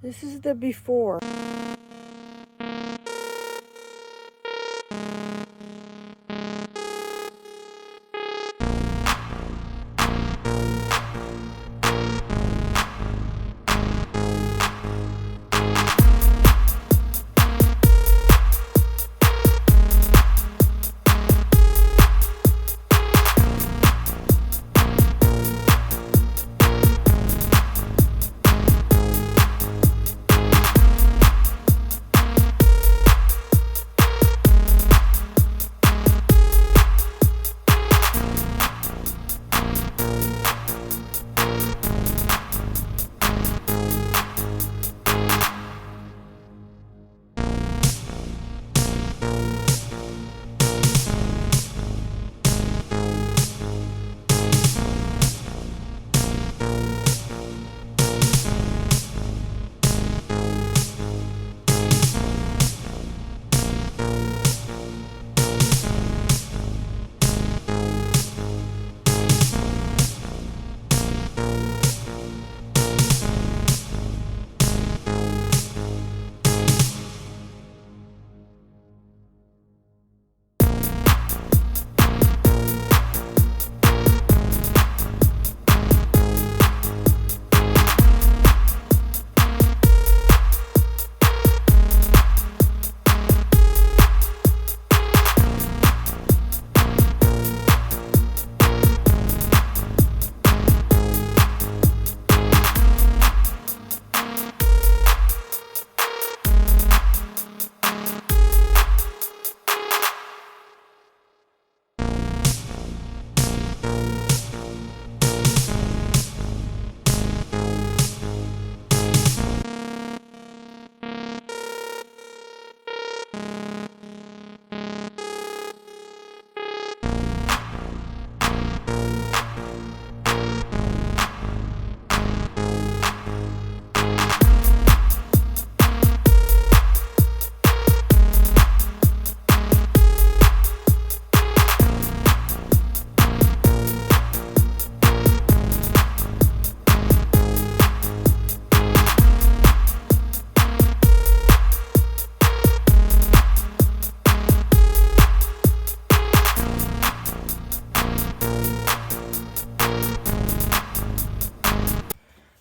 This is the before.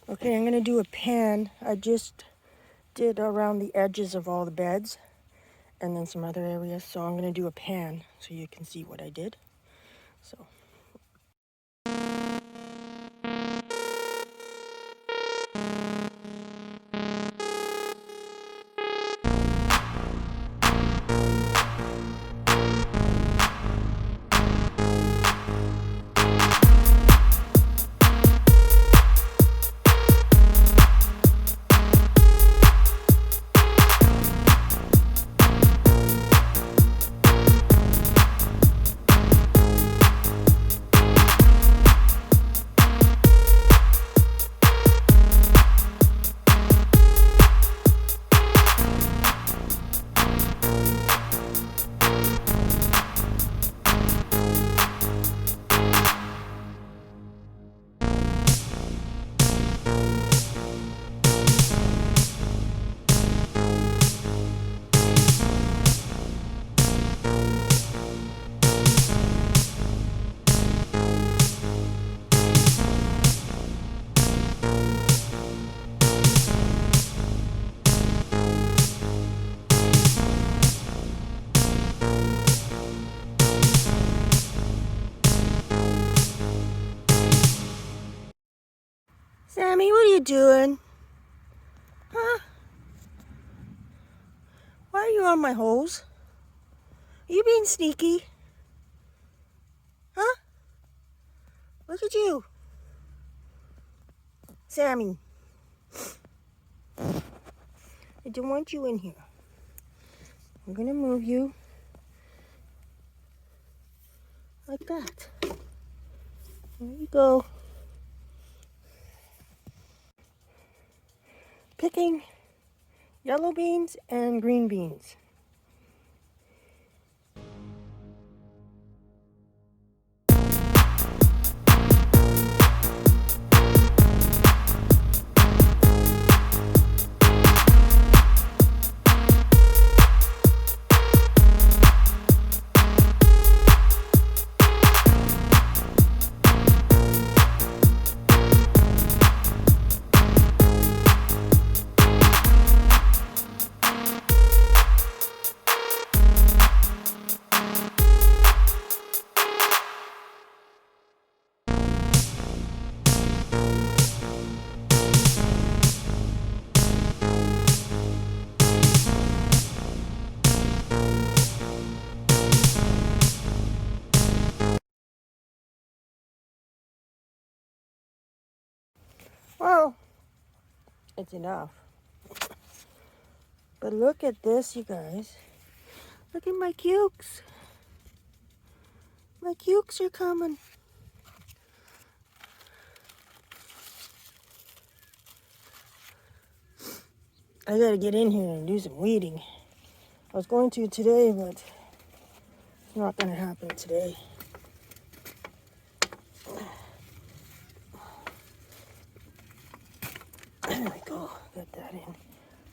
Okay, I'm going to do a pan. I just did around the edges of all the beds and then some other areas. So I'm going to do a pan so you can see what I did. So. Sammy, what are you doing? Huh? Why are you on my hose? Are you being sneaky? Huh? Look at you. Sammy. I don't want you in here. I'm gonna move you like that. There you go. Picking yellow beans and green beans. it's enough. But look at this, you guys. Look at my cukes. My cukes are coming. I gotta get in here and do some weeding. I was going to today, but it's not gonna happen today. There we go, got that in.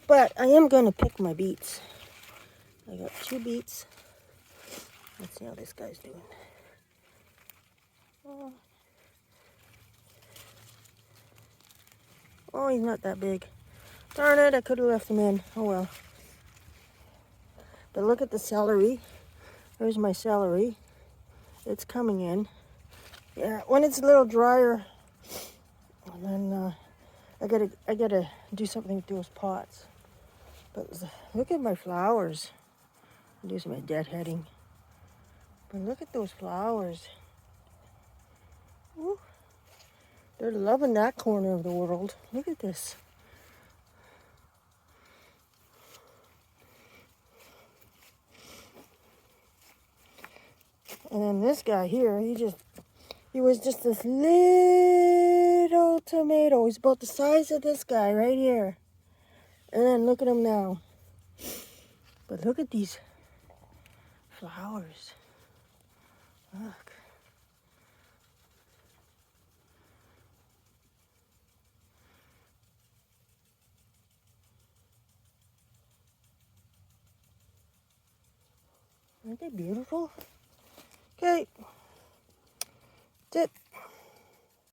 But I am gonna pick my beets. I got 2 beets. Let's see how this guy's doing. Oh, he's not that big. Darn it, I could have left him in. Oh well. But look at the celery. There's my celery. It's coming in. Yeah, when it's a little drier, and then I gotta do something with those pots. But look at my flowers. I'll do some deadheading. But look at those flowers. Ooh. They're loving that corner of the world. Look at this. And then this guy here, he was just this little tomato. He's about the size of this guy right here. And then look at him now. But look at these flowers. Look. Aren't they beautiful? Okay. That's it.